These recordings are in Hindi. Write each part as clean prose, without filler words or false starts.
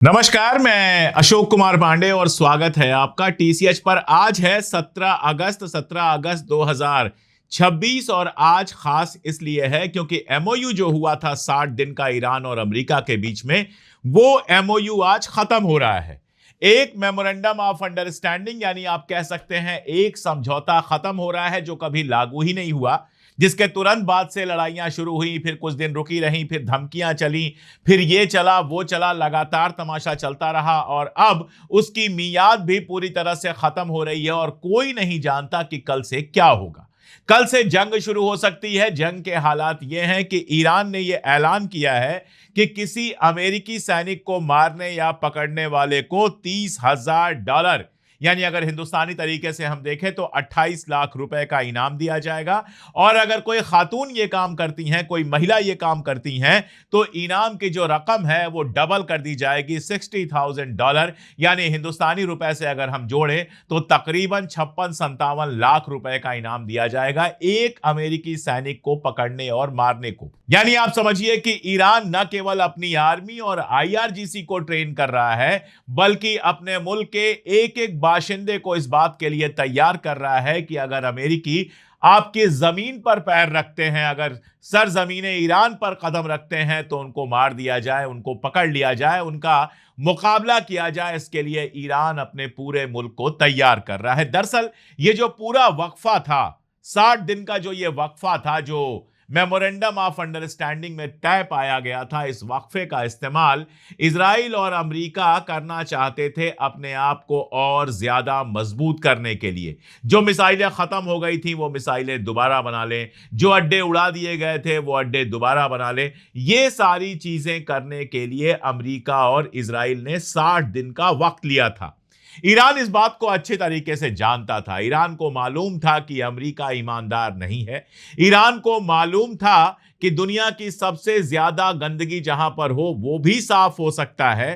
नमस्कार, मैं अशोक कुमार पांडे और स्वागत है आपका टीसीएच पर। आज है 17 अगस्त 2026 और आज खास इसलिए है क्योंकि एमओयू जो हुआ था 60 दिन का ईरान और अमेरिका के बीच में, वो एमओयू आज खत्म हो रहा है। एक मेमोरेंडम ऑफ अंडरस्टैंडिंग यानी आप कह सकते हैं एक समझौता खत्म हो रहा है जो कभी लागू ही नहीं हुआ, जिसके तुरंत बाद से लड़ाइयां शुरू हुई, फिर कुछ दिन रुकी रहीं, फिर धमकियां चली, फिर ये चला वो चला, लगातार तमाशा चलता रहा और अब उसकी मियाद भी पूरी तरह से खत्म हो रही है और कोई नहीं जानता कि कल से क्या होगा। कल से जंग शुरू हो सकती है। जंग के हालात ये हैं कि ईरान ने यह ऐलान किया है कि किसी अमेरिकी सैनिक को मारने या पकड़ने वाले को $30,000 यानी अगर हिंदुस्तानी तरीके से हम देखें तो 28 लाख रुपए का इनाम दिया जाएगा। और अगर कोई खातून ये काम करती हैं, कोई महिला ये काम करती हैं, तो इनाम की जो रकम है वो डबल कर दी जाएगी, $60,000 यानी हिंदुस्तानी रुपए से अगर हम जोड़ें तो तकरीबन 56-57 लाख रुपए का इनाम दिया जाएगा एक अमेरिकी सैनिक को पकड़ने और मारने को। यानी आप समझिए कि ईरान न केवल अपनी आर्मी और आईआरजीसी को ट्रेन कर रहा है, बल्कि अपने मुल्क के एक एक बाशिंदे को इस बात के लिए तैयार कर रहा है कि अगर अमेरिकी आपकी जमीन पर पैर रखते हैं, अगर सरजमीने ईरान पर कदम रखते हैं, तो उनको मार दिया जाए, उनको पकड़ लिया जाए, उनका मुकाबला किया जाए। इसके लिए ईरान अपने पूरे मुल्क को तैयार कर रहा है। दरअसल ये जो पूरा वक्फा था, 60 दिन का जो ये वक्फा था, जो मेमोरेंडम ऑफ अंडरस्टैंडिंग में तय पाया गया था, इस वक्फे का इस्तेमाल इजराइल और अमेरिका करना चाहते थे अपने आप को और ज्यादा मजबूत करने के लिए। जो मिसाइलें खत्म हो गई थी वो मिसाइलें दोबारा बना लें, जो अड्डे उड़ा दिए गए थे वो अड्डे दोबारा बना लें। ये सारी चीजें करने के लिए अमेरिका और इजराइल ने 60 दिन का वक्त लिया था। ईरान इस बात को अच्छे तरीके से जानता था। ईरान को मालूम था कि अमेरिका ईमानदार नहीं है। ईरान को मालूम था कि दुनिया की सबसे ज्यादा गंदगी जहां पर हो वो भी साफ हो सकता है,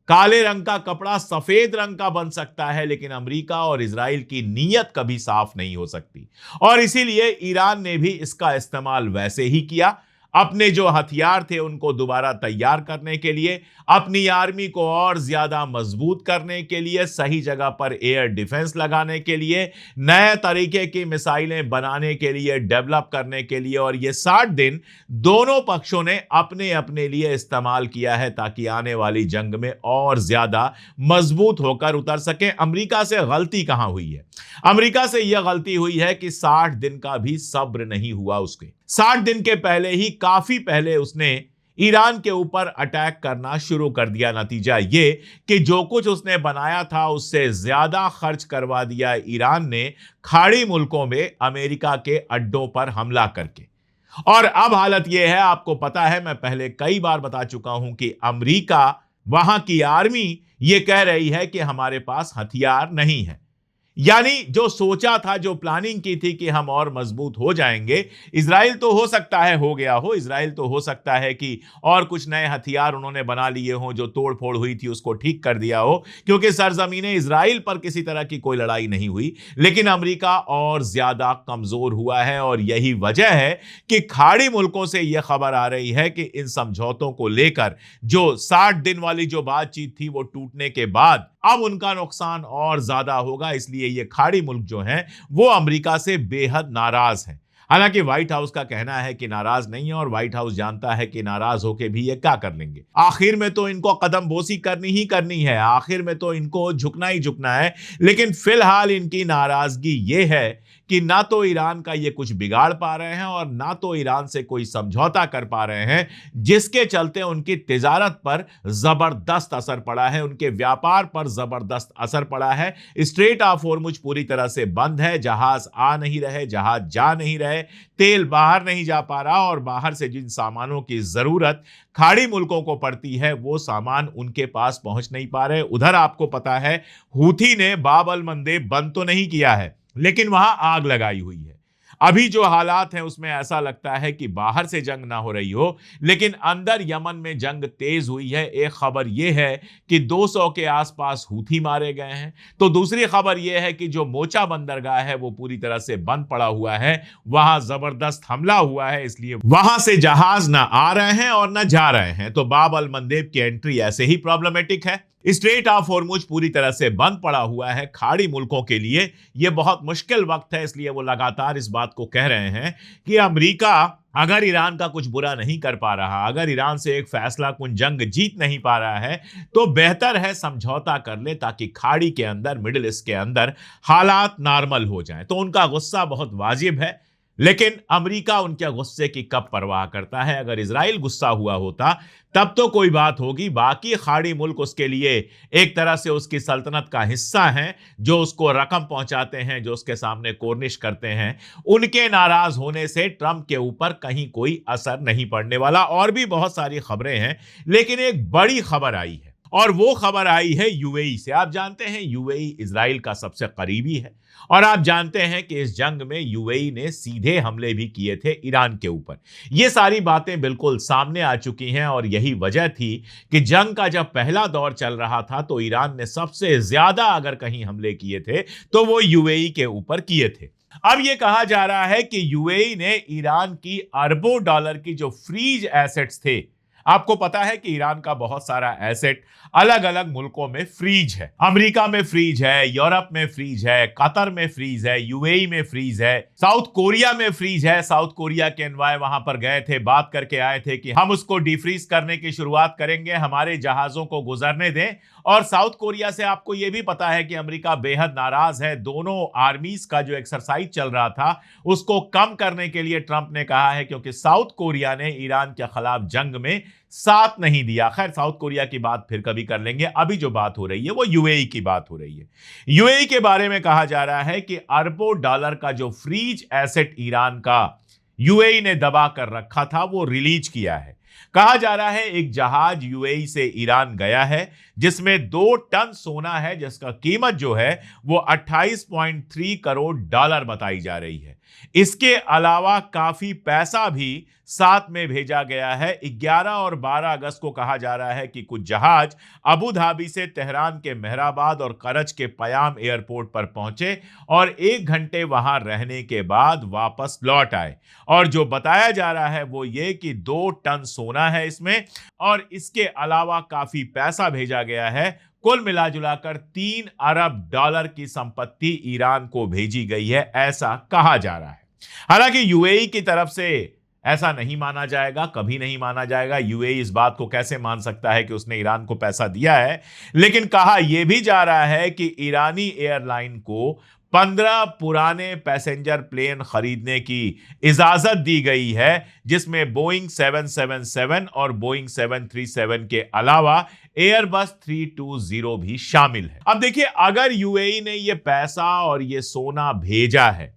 काले रंग का कपड़ा सफेद रंग का बन सकता है, लेकिन अमेरिका और इजराइल की नीयत कभी साफ नहीं हो सकती। और इसीलिए ईरान ने भी इसका इस्तेमाल वैसे ही किया, अपने जो हथियार थे उनको दोबारा तैयार करने के लिए, अपनी आर्मी को और ज्यादा मजबूत करने के लिए, सही जगह पर एयर डिफेंस लगाने के लिए, नए तरीके की मिसाइलें बनाने के लिए, डेवलप करने के लिए। और ये 60 दिन दोनों पक्षों ने अपने अपने लिए इस्तेमाल किया है ताकि आने वाली जंग में और ज्यादा मजबूत होकर उतर सके। अमेरिका से गलती कहां हुई है? अमेरिका से यह गलती हुई है कि 60 दिन का भी सब्र नहीं हुआ उसके। 60 दिन के पहले ही, काफी पहले उसने ईरान के ऊपर अटैक करना शुरू कर दिया। नतीजा ये कि जो कुछ उसने बनाया था उससे ज्यादा खर्च करवा दिया ईरान ने खाड़ी मुल्कों में अमेरिका के अड्डों पर हमला करके। और अब हालत यह है, आपको पता है, मैं पहले कई बार बता चुका हूं कि अमेरिका, वहां की आर्मी यह कह रही है कि हमारे पास हथियार नहीं है। यानी जो सोचा था, जो प्लानिंग की थी कि हम और मजबूत हो जाएंगे, इजराइल तो हो सकता है हो गया हो, इजराइल तो हो सकता है कि और कुछ नए हथियार उन्होंने बना लिए हों, जो तोड़ फोड़ हुई थी उसको ठीक कर दिया हो, क्योंकि सरजमीने इजराइल पर किसी तरह की कोई लड़ाई नहीं हुई। लेकिन अमेरिका और ज्यादा कमजोर हुआ है और यही वजह है कि खाड़ी मुल्कों से यह खबर आ रही है कि इन समझौतों को लेकर जो 60 दिन वाली जो बातचीत थी वो टूटने के बाद अब उनका नुकसान और ज्यादा होगा। इसलिए ये खाड़ी मुल्क जो हैं वो अमेरिका से बेहद नाराज हैं। हालांकि व्हाइट हाउस का कहना है कि नाराज नहीं है, और व्हाइट हाउस जानता है कि नाराज होकर भी ये क्या कर लेंगे। आखिर में तो इनको कदम बोसी करनी ही करनी है, आखिर में तो इनको झुकना ही झुकना है। लेकिन फिलहाल इनकी नाराजगी ये है कि ना तो ईरान का ये कुछ बिगाड़ पा रहे हैं और ना तो ईरान से कोई समझौता कर पा रहे हैं, जिसके चलते उनकी तिजारत पर जबरदस्त असर पड़ा है, उनके व्यापार पर जबरदस्त असर पड़ा है। स्ट्रेट ऑफ होर्मुज पूरी तरह से बंद है, जहाज आ नहीं रहे, जहाज जा नहीं रहे, तेल बाहर नहीं जा पा रहा, और बाहर से जिन सामानों की जरूरत खाड़ी मुल्कों को पड़ती है वो सामान उनके पास पहुंच नहीं पा रहे। उधर आपको पता है हूथी ने बाब अल मंदेब बंद तो नहीं किया है, लेकिन वहां आग लगाई हुई है। अभी जो हालात हैं उसमें ऐसा लगता है कि बाहर से जंग ना हो रही हो, लेकिन अंदर यमन में जंग तेज हुई है। एक खबर यह है कि 200 के आसपास हूथी मारे गए हैं, तो दूसरी खबर यह है कि जो मोचा बंदरगाह है वो पूरी तरह से बंद पड़ा हुआ है, वहां जबरदस्त हमला हुआ है, इसलिए वहां से जहाज ना आ रहे हैं और ना जा रहे हैं। तो बाब अल मंदेब की एंट्री ऐसे ही प्रॉब्लमेटिक है। स्ट्रेट ऑफ हॉर्मुज पूरी तरह से बंद पड़ा हुआ है। खाड़ी मुल्कों के लिए यह बहुत मुश्किल वक्त है, इसलिए वो लगातार इस बात को कह रहे हैं कि अमेरिका अगर ईरान का कुछ बुरा नहीं कर पा रहा, अगर ईरान से एक फैसला कुन जंग जीत नहीं पा रहा है, तो बेहतर है समझौता कर ले, ताकि खाड़ी के अंदर, मिडिल ईस्ट के अंदर हालात नॉर्मल हो जाएं। तो उनका गुस्सा बहुत वाजिब है, लेकिन अमेरिका उनके गुस्से की कब परवाह करता है। अगर इजराइल गुस्सा हुआ होता तब तो कोई बात होगी, बाकी खाड़ी मुल्क उसके लिए एक तरह से उसकी सल्तनत का हिस्सा हैं, जो उसको रकम पहुंचाते हैं, जो उसके सामने कोर्निश करते हैं। उनके नाराज होने से ट्रंप के ऊपर कहीं कोई असर नहीं पड़ने वाला। और भी बहुत सारी खबरें हैं, लेकिन एक बड़ी खबर आई है, और वो खबर आई है यूएई से। आप जानते हैं यूएई इजराइल का सबसे करीबी है, और आप जानते हैं कि इस जंग में यूएई ने सीधे हमले भी किए थे ईरान के ऊपर। ये सारी बातें बिल्कुल सामने आ चुकी हैं, और यही वजह थी कि जंग का जब पहला दौर चल रहा था तो ईरान ने सबसे ज्यादा अगर कहीं हमले किए थे तो वो यूएई के ऊपर किए थे। अब यह कहा जा रहा है कि यूएई ने ईरान की अरबों डॉलर की जो फ्रीज एसेट्स थे, आपको पता है कि ईरान का बहुत सारा एसेट अलग अलग मुल्कों में फ्रीज है। अमेरिका में फ्रीज है, यूरोप में फ्रीज है, कतर में फ्रीज है, यूएई में फ्रीज है, साउथ कोरिया में फ्रीज है। साउथ कोरिया के एनवाय वहां पर गए थे, बात करके आए थे कि हम उसको डिफ्रीज करने की शुरुआत करेंगे, हमारे जहाजों को गुजरने दें। और साउथ कोरिया से आपको यह भी पता है कि अमेरिका बेहद नाराज है। दोनों आर्मीज का जो एक्सरसाइज चल रहा था उसको कम करने के लिए ट्रंप ने कहा है, क्योंकि साउथ कोरिया ने ईरान के खिलाफ जंग में साथ नहीं दिया। खैर, साउथ कोरिया की बात फिर कभी कर लेंगे, अभी जो बात हो रही है वो यूएई की बात हो रही है। यूएई के बारे में कहा जा रहा है कि अरबों डॉलर का जो फ्रीज एसेट ईरान का यूएई ने दबा कर रखा था वो रिलीज किया है। कहा जा रहा है एक जहाज यूएई से ईरान गया है, जिसमें 2 टन सोना है, जिसका कीमत जो है वो 28.3 करोड़ डॉलर बताई जा रही है। इसके अलावा काफी पैसा भी साथ में भेजा गया है। 11 और 12 अगस्त को कहा जा रहा है कि कुछ जहाज अबू धाबी से तेहरान के मेहराबाद और करच के पयाम एयरपोर्ट पर पहुंचे और 1 घंटे वहां रहने के बाद वापस लौट आए। और जो बताया जा रहा है वो ये कि 2 टन सोना है इसमें, और इसके अलावा काफी पैसा भेजा गया है। कुल मिलाजुलाकर 3 अरब डॉलर की संपत्ति ईरान को भेजी गई है, ऐसा कहा जा रहा है। हालांकि यूएई की तरफ से ऐसा नहीं माना जाएगा, कभी नहीं माना जाएगा। यूएई इस बात को कैसे मान सकता है कि उसने ईरान को पैसा दिया है। लेकिन कहा यह भी जा रहा है कि ईरानी एयरलाइन को 15 पुराने पैसेंजर प्लेन खरीदने की इजाजत दी गई है, जिसमें बोइंग 777 और बोइंग 737 के अलावा एयरबस 320 भी शामिल है। अब देखिए, अगर यूएई ने यह पैसा और यह सोना भेजा है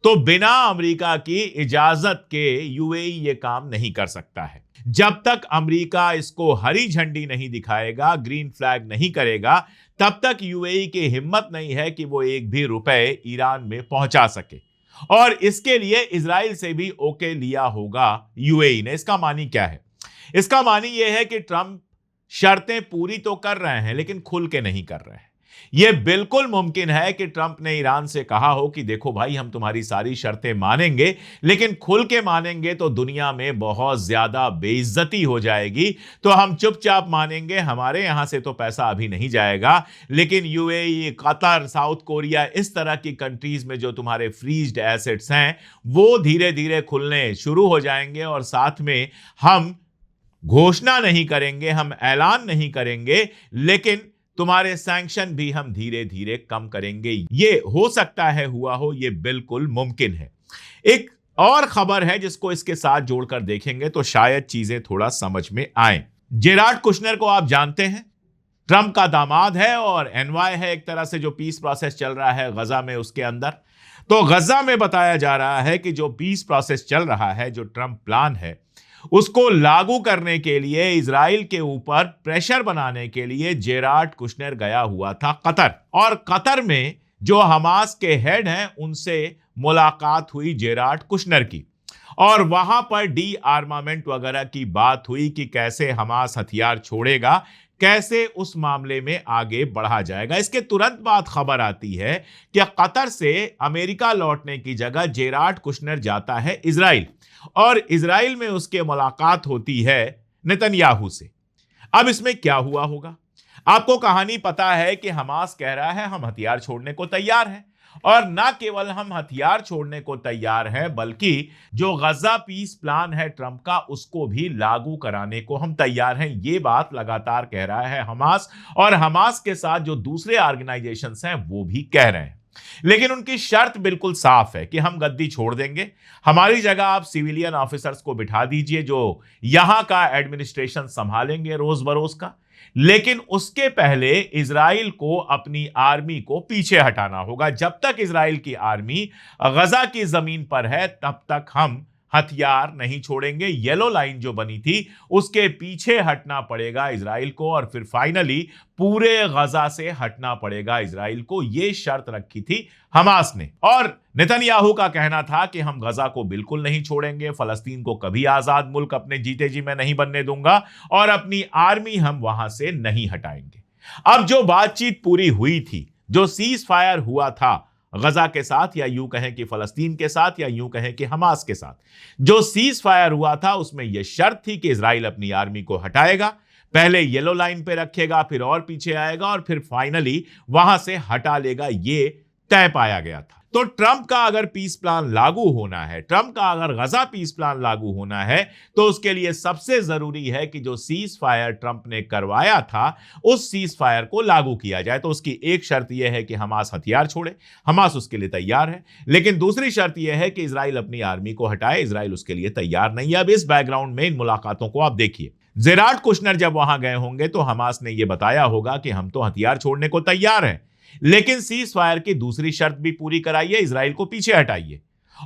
तो बिना अमेरिका की इजाजत के यूएई ये काम नहीं कर सकता है। जब तक अमेरिका इसको हरी झंडी नहीं दिखाएगा, ग्रीन फ्लैग नहीं करेगा, तब तक यूएई की हिम्मत नहीं है कि वो एक भी रुपए ईरान में पहुंचा सके। और इसके लिए इजराइल से भी ओके लिया होगा यूएई ने। इसका मानी क्या है? इसका मानी यह है कि ट्रंप शर्तें पूरी तो कर रहे हैं, लेकिन खुल के नहीं कर रहे हैं। यह बिल्कुल मुमकिन है कि ट्रंप ने ईरान से कहा हो कि देखो भाई, हम तुम्हारी सारी शर्तें मानेंगे, लेकिन खुल के मानेंगे तो दुनिया में बहुत ज्यादा बेइज्जती हो जाएगी, तो हम चुपचाप मानेंगे, हमारे यहां से तो पैसा अभी नहीं जाएगा। लेकिन यूएई, कतर, साउथ कोरिया, इस तरह की कंट्रीज में जो तुम्हारे फ्रीज्ड एसेट्स हैं वो धीरे धीरे खुलने शुरू हो जाएंगे, और साथ में हम घोषणा नहीं करेंगे, हम ऐलान नहीं करेंगे, लेकिन तुम्हारे सैंक्शन भी हम धीरे धीरे कम करेंगे। ये हो सकता है हुआ हो, ये बिल्कुल मुमकिन है। एक और खबर है जिसको इसके साथ जोड़कर देखेंगे तो शायद चीजें थोड़ा समझ में आए। जेराड कुशनर को आप जानते हैं, ट्रंप का दामाद है और एनवाय है एक तरह से, जो पीस प्रोसेस चल रहा है गजा में उसके अंदर। तो गजा में बताया जा रहा है कि जो पीस प्रोसेस चल रहा है, जो ट्रंप प्लान है, उसको लागू करने के लिए इजराइल के ऊपर प्रेशर बनाने के लिए जेराड कुशनर गया हुआ था कतर। और कतर में जो हमास के हेड हैं, उनसे मुलाकात हुई जेराड कुशनर की, और वहां पर डी आर्मामेंट वगैरह की बात हुई कि कैसे हमास हथियार छोड़ेगा, कैसे उस मामले में आगे बढ़ा जाएगा। इसके तुरंत बाद खबर आती है कि कतर से अमेरिका लौटने की जगह जेराड कुशनर जाता है इजराइल, और इजराइल में उसके मुलाकात होती है नेतन्याहू से। अब इसमें क्या हुआ होगा? आपको कहानी पता है कि हमास कह रहा है हम हथियार छोड़ने को तैयार हैं, और ना केवल हम हथियार छोड़ने को तैयार हैं, बल्कि जो गजा पीस प्लान है ट्रंप का, उसको भी लागू कराने को हम तैयार हैं। ये बात लगातार कह रहा है हमास, और हमास के साथ जो दूसरे ऑर्गेनाइजेशंस हैं वो भी कह रहे हैं। लेकिन उनकी शर्त बिल्कुल साफ है कि हम गद्दी छोड़ देंगे, हमारी जगह आप सिविलियन ऑफिसर्स को बिठा दीजिए जो यहां का एडमिनिस्ट्रेशन संभालेंगे रोज बरोज का। लेकिन उसके पहले इजराइल को अपनी आर्मी को पीछे हटाना होगा। जब तक इजराइल की आर्मी गजा की जमीन पर है, तब तक हम हथियार नहीं छोड़ेंगे। येलो लाइन जो बनी थी, उसके पीछे हटना पड़ेगा इजराइल को, और फिर फाइनली पूरे गजा से हटना पड़ेगा इजराइल को। यह शर्त रखी थी हमास ने, और नेतन्याहू का कहना था कि हम गजा को बिल्कुल नहीं छोड़ेंगे, फलस्तीन को कभी आजाद मुल्क अपने जीते जी मैं नहीं बनने दूंगा, और अपनी आर्मी हम वहां से नहीं हटाएंगे। अब जो बातचीत पूरी हुई थी, जो सीज फायर हुआ था गजा के साथ, या यूं कहें कि फलस्तीन के साथ, या यूं कहें कि हमास के साथ, जो सीज फायर हुआ था, उसमें यह शर्त थी कि इजराइल अपनी आर्मी को हटाएगा, पहले येलो लाइन पे रखेगा, फिर और पीछे आएगा, और फिर फाइनली वहां से हटा लेगा। ये तय पाया गया था। तो ट्रंप का अगर पीस प्लान लागू होना है, ट्रंप का अगर गजा पीस प्लान लागू होना है, तो उसके लिए सबसे जरूरी है कि जो सीज फायर ट्रंप ने करवाया था, उस सीज फायर को लागू किया जाए। तो उसकी एक शर्त यह है कि हमास हथियार छोड़े, हमास उसके लिए तैयार है, लेकिन दूसरी शर्त यह है कि इजराइल अपनी आर्मी को हटाए, इजराइल उसके लिए तैयार नहीं है। अब इस बैकग्राउंड में इन मुलाकातों को आप देखिए। जेराड कुशनर जब वहां गए होंगे तो हमास ने यह बताया होगा कि हम तो हथियार छोड़ने को तैयार हैं, लेकिन सीज फायर की दूसरी शर्त भी पूरी कराइए, इजराइल को पीछे हटाइए।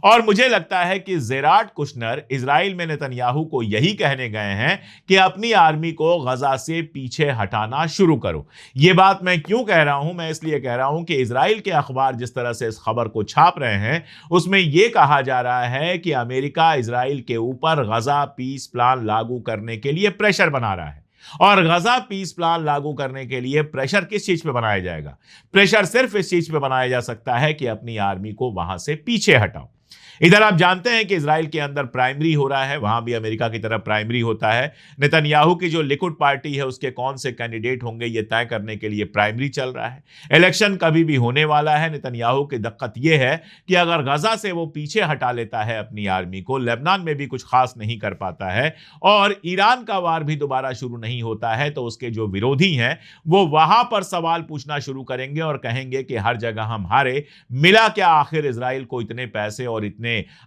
और मुझे लगता है कि जेराड कुशनर इजराइल में नेतन्याहू को यही कहने गए हैं कि अपनी आर्मी को गजा से पीछे हटाना शुरू करो। यह बात मैं क्यों कह रहा हूं? मैं इसलिए कह रहा हूं कि इजराइल के अखबार जिस तरह से इस खबर को छाप रहे हैं, उसमें यह कहा जा रहा है कि अमेरिका इजराइल के ऊपर गजा पीस प्लान लागू करने के लिए प्रेशर बना रहा है। और गजा पीस प्लान लागू करने के लिए प्रेशर किस चीज पे बनाया जाएगा? प्रेशर सिर्फ इस चीज पे बनाया जा सकता है कि अपनी आर्मी को वहां से पीछे हटाओ। इधर आप जानते हैं कि इजराइल के अंदर प्राइमरी हो रहा है, वहां भी अमेरिका की तरह प्राइमरी होता है। नेतन्याहू की जो लिकुड पार्टी है, उसके कौन से कैंडिडेट होंगे ये तय करने के लिए प्राइमरी चल रहा है। इलेक्शन कभी भी होने वाला है। नेतन्याहू की दिक्कत यह है कि अगर गजा से वो पीछे हटा लेता है अपनी आर्मी को, लेबनान में भी कुछ खास नहीं कर पाता है, और ईरान का वार भी दोबारा शुरू नहीं होता है, तो उसके जो विरोधी हैं वो वहां पर सवाल पूछना शुरू करेंगे और कहेंगे कि हर जगह हम हारे, मिला क्या आखिर इजराइल को इतने पैसे और इतने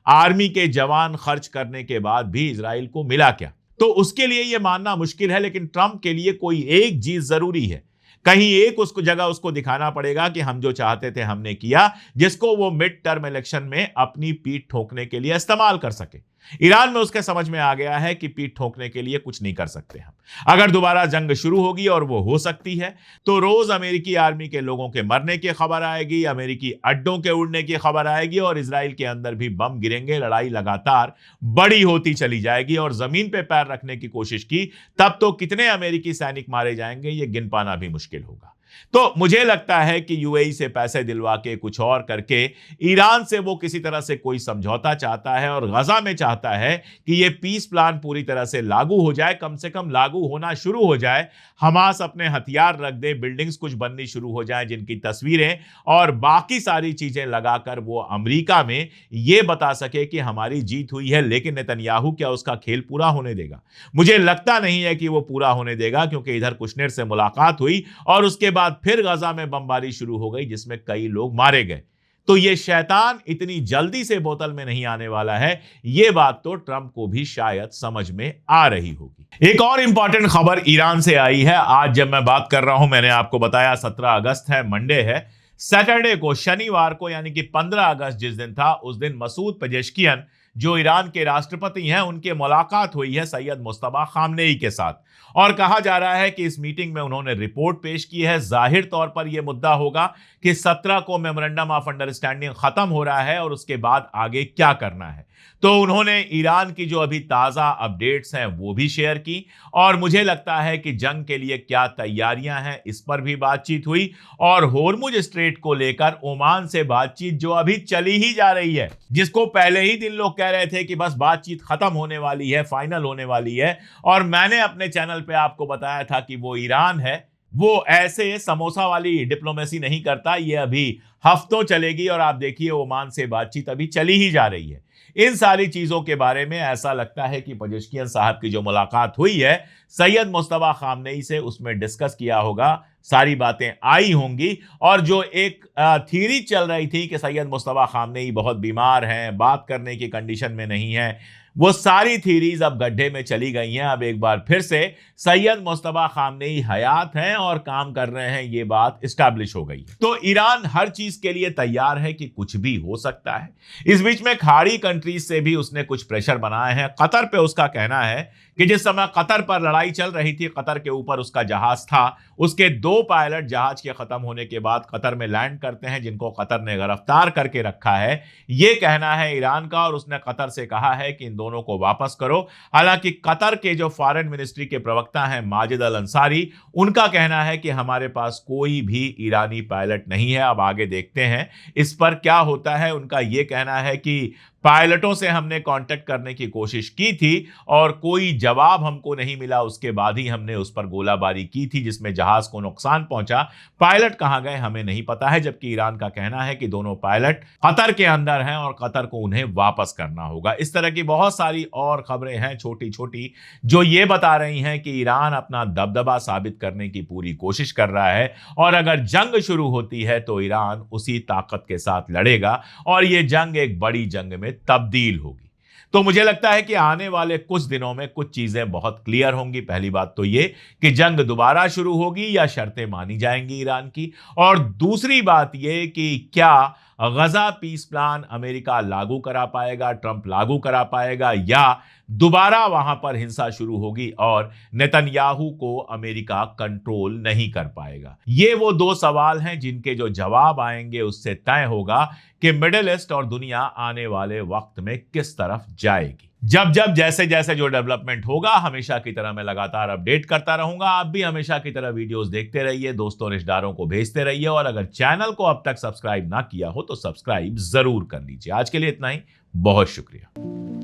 आर्मी के जवान खर्च करने के बाद भी इजराइल को मिला क्या? तो उसके लिए यह मानना मुश्किल है, लेकिन ट्रंप के लिए कोई एक चीज जरूरी है। कहीं एक उसको जगह उसको दिखाना पड़ेगा कि हम जो चाहते थे हमने किया, जिसको वो मिड टर्म इलेक्शन में अपनी पीठ ठोकने के लिए इस्तेमाल कर सके। ईरान में उसके समझ में आ गया है कि पीठ ठोकने के लिए कुछ नहीं कर सकते हम। अगर दोबारा जंग शुरू होगी, और वो हो सकती है, तो रोज अमेरिकी आर्मी के लोगों के मरने की खबर आएगी, अमेरिकी अड्डों के उड़ने की खबर आएगी, और इजराइल के अंदर भी बम गिरेंगे। लड़ाई लगातार बड़ी होती चली जाएगी, और जमीन पे पैर रखने की कोशिश की तब तो कितने अमेरिकी सैनिक मारे जाएंगे ये गिन पाना भी मुश्किल होगा। तो मुझे लगता है कि यूएई से पैसे दिलवा के कुछ और करके ईरान से वो किसी तरह से कोई समझौता चाहता है, और गजा में चाहता है कि ये पीस प्लान पूरी तरह से लागू हो जाए, कम से कम लागू होना शुरू हो जाए। हमास अपने हथियार रख दे, बिल्डिंग्स कुछ बननी शुरू हो जाए जिनकी तस्वीरें और बाकी सारी चीजें लगाकर वो अमेरिका में ये बता सके कि हमारी जीत हुई है। लेकिन नेतन्याहू क्या उसका खेल पूरा होने देगा? मुझे लगता नहीं है कि वो पूरा होने देगा, क्योंकि इधर कुशनेर से मुलाकात हुई और उसके बाद फिर गजा में बमबारी शुरू हो गई, जिसमें कई लोग मारे गए। तो ये शैतान इतनी जल्दी से बोतल में नहीं आने वाला है, ये बात तो ट्रंप को भी शायद समझ में आ रही होगी। एक और इंपॉर्टेंट खबर ईरान से आई है। आज जब मैं बात कर रहा हूं, मैंने आपको बताया 17 अगस्त है, मंडे है। सैटरडे को, शनिवार को, यानी कि 15 अगस्त जिस दिन था, उस दिन मसूद पेजेश्कियन, जो ईरान के राष्ट्रपति हैं, उनकी मुलाकात हुई है सैयद मुस्तफा खामनेई के साथ और कहा जा रहा है कि इस मीटिंग में उन्होंने रिपोर्ट पेश की है। जाहिर तौर पर यह मुद्दा होगा कि 17 को मेमोरेंडम ऑफ अंडरस्टैंडिंग खत्म हो रहा है और उसके बाद आगे क्या करना है। तो उन्होंने ईरान की जो अभी ताजा अपडेट्स हैं वो भी शेयर की और मुझे लगता है कि जंग के लिए क्या तैयारियां हैं इस पर भी बातचीत हुई और होर्मुज स्ट्रेट को लेकर ओमान से बातचीत जो अभी चली ही जा रही है, जिसको पहले ही दिन लोग कह रहे थे कि बस बातचीत खत्म होने वाली है, फाइनल होने वाली है, और मैंने अपने चैनल पे आपको बताया था कि वो ईरान है, वो ऐसे समोसा वाली डिप्लोमेसी नहीं करता। ये अभी हफ्तों चलेगी और आप देखिए ओमान से बातचीत अभी चली ही जा रही है। इन सारी चीजों के बारे में ऐसा लगता है कि पेजेश्कियान साहब की जो मुलाकात हुई है सैयद मुस्तफा खामनेई से, उसमें डिस्कस किया होगा, सारी बातें आई होंगी। और जो एक थ्योरी चल रही थी कि सैयद मुस्तफा खामनेई बहुत बीमार हैं, बात करने की कंडीशन में नहीं है, वो सारी थ्योरीज अब गड्ढे में चली गई हैं। अब एक बार फिर से सैयद मुस्तफा खामनेई हयात हैं और काम कर रहे हैं, ये बात एस्टैब्लिश हो गई है। तो ईरान हर चीज के लिए तैयार है कि कुछ भी हो सकता है। इस बीच में खाड़ी कंट्रीज से भी उसने कुछ प्रेशर बनाए हैं। कतर पे उसका कहना है कि जिस समय कतर पर लड़ाई चल रही थी, कतर के ऊपर उसका जहाज था, उसके 2 पायलट जहाज के खत्म होने के बाद कतर में लैंड करते हैं, जिनको कतर ने गिरफ्तार करके रखा है। ये कहना है ईरान का और उसने कतर से कहा है कि इन दोनों को वापस करो। हालांकि कतर के जो फॉरेन मिनिस्ट्री के प्रवक्ता हैं माजिद अल अंसारी, उनका कहना है कि हमारे पास कोई भी ईरानी पायलट नहीं है। अब आगे देखते हैं इस पर क्या होता है। उनका यह कहना है कि पायलटों से हमने कांटेक्ट करने की कोशिश की थी और कोई जवाब हमको नहीं मिला, उसके बाद ही हमने उस पर गोलाबारी की थी जिसमें जहाज को नुकसान पहुंचा। पायलट कहां गए हमें नहीं पता है, जबकि ईरान का कहना है कि दोनों पायलट कतर के अंदर हैं और कतर को उन्हें वापस करना होगा। इस तरह की बहुत सारी और खबरें हैं छोटी छोटी जो ये बता रही हैं कि ईरान अपना दबदबा साबित करने की पूरी कोशिश कर रहा है और अगर जंग शुरू होती है तो ईरान उसी ताकत के साथ लड़ेगा और ये जंग एक बड़ी जंग में तब्दील होगी। तो मुझे लगता है कि आने वाले कुछ दिनों में कुछ चीजें बहुत क्लियर होंगी। पहली बात तो ये कि जंग दोबारा शुरू होगी या शर्तें मानी जाएंगी ईरान की, और दूसरी बात ये कि क्या गजा पीस प्लान अमेरिका लागू करा पाएगा, ट्रंप लागू करा पाएगा, या दोबारा वहां पर हिंसा शुरू होगी और नेतन्याहू को अमेरिका कंट्रोल नहीं कर पाएगा। ये वो 2 सवाल हैं जिनके जो जवाब आएंगे उससे तय होगा कि मिडिल ईस्ट और दुनिया आने वाले वक्त में किस तरफ जाएगी। जब जैसे जैसे जो डेवलपमेंट होगा हमेशा की तरह मैं लगातार अपडेट करता रहूंगा। आप भी हमेशा की तरह वीडियोस देखते रहिए, दोस्तों रिश्तेदारों को भेजते रहिए और अगर चैनल को अब तक सब्सक्राइब ना किया हो तो सब्सक्राइब जरूर कर लीजिए। आज के लिए इतना ही, बहुत शुक्रिया।